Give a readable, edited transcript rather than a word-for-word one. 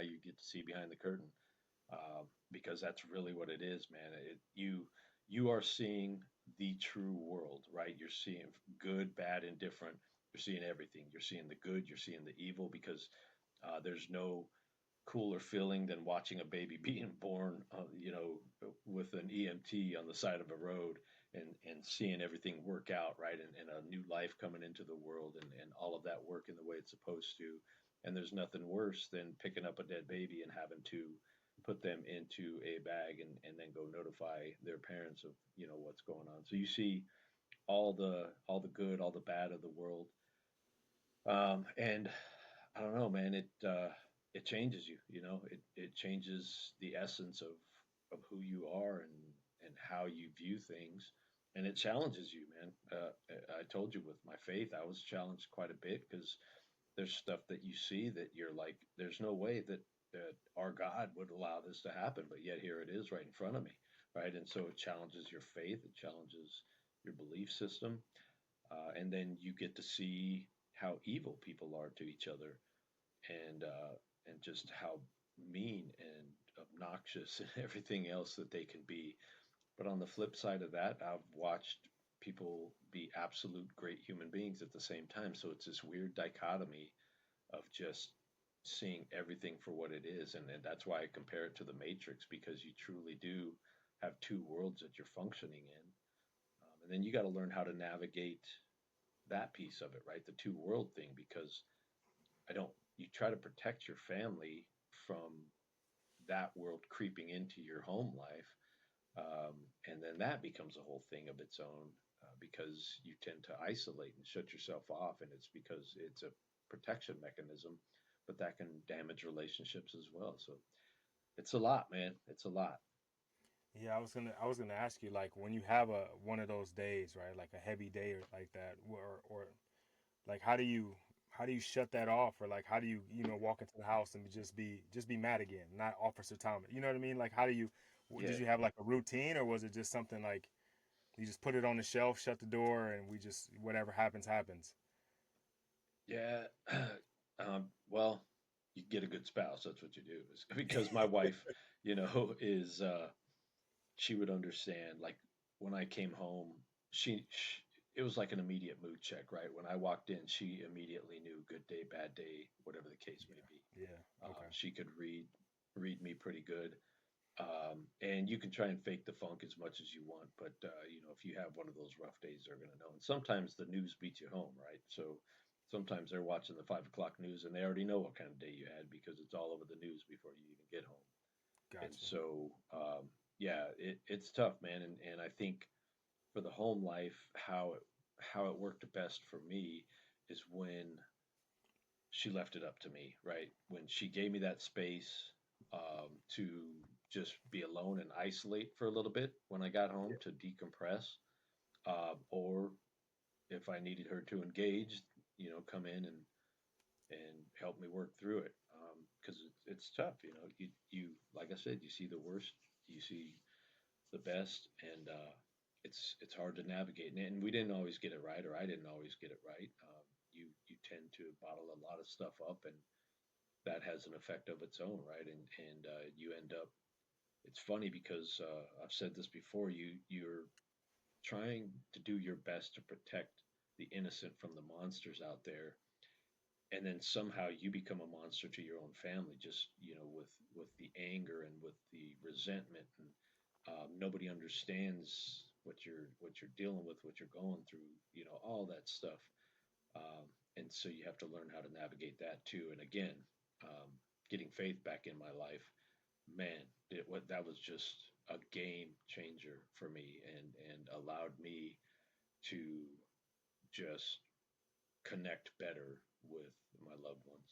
you get to see behind the curtain, because that's really what it is, man. You are seeing the true world, right? You're seeing good, bad, and different. You're seeing everything. You're seeing the good. You're seeing the evil because there's no cooler feeling than watching a baby being born, with an EMT on the side of a road and seeing everything work out, right? And a new life coming into the world and all of that work in the way it's supposed to. And there's nothing worse than picking up a dead baby and having to put them into a bag and then go notify their parents of, what's going on. So you see all the good, all the bad of the world. And I don't know, man. It changes you. It changes the essence of who you are and how you view things, and it challenges you, man. I told you with my faith, I was challenged quite a bit because there's stuff that you see that you're like, there's no way that our God would allow this to happen, but yet here it is right in front of me, right? And so it challenges your faith, it challenges your belief system, and then you get to see how evil people are to each other, and just how mean and obnoxious and everything else that they can be. But on the flip side of that, I've watched people be absolute great human beings at the same time. So it's this weird dichotomy of just seeing everything for what it is. And that's why I compare it to the Matrix, because you truly do have two worlds that you're functioning in. And then you got to learn how to navigate that piece of it, right? The two world thing, because I don't, you try to protect your family from that world creeping into your home life. And then that becomes a whole thing of its own, because you tend to isolate and shut yourself off. And it's because it's a protection mechanism, but that can damage relationships as well. So it's a lot, man. It's a lot. Yeah, I was gonna ask you, like, when you have a one of those days, right, like a heavy day or like that, or like how do you shut that off, or like how do you walk into the house and just be mad again, not Officer Thomas, you know what I mean? Like, how do you did Yeah. you have like a routine, or was it just something like you just put it on the shelf, shut the door, and we just whatever happens happens? Yeah. Well, you get a good spouse. That's what you do. Because my wife, is she would understand. Like when I came home, she it was like an immediate mood check, right? When I walked in, she immediately knew good day, bad day, whatever the case may Yeah, be. yeah, okay. She could read me pretty good. And you can try and fake the funk as much as you want, but if you have one of those rough days, they're going to know. And sometimes the news beats you home, right? So sometimes they're watching the 5 o'clock news and they already know what kind of day you had because it's all over the news before you even get home. And Gotcha. so, yeah, it's tough, man. And I think for the home life, how it worked best for me is when she left it up to me, right? When she gave me that space, to just be alone and isolate for a little bit when I got home to decompress, or if I needed her to engage, come in and help me work through it. Because it's tough, you like I said, you see the worst, you see the best, and it's hard to navigate. And we didn't always get it right, or I didn't always get it right. You tend to bottle a lot of stuff up, and that has an effect of its own, right? And you end up. It's funny because I've said this before. You're trying to do your best to protect the innocent from the monsters out there, and then somehow you become a monster to your own family, just with the anger and with the resentment, and nobody understands what you're dealing with, what you're going through, all that stuff. And so you have to learn how to navigate that too. And again, um, getting faith back in my life, man, that was just a game changer for me, and allowed me to just connect better with my loved ones.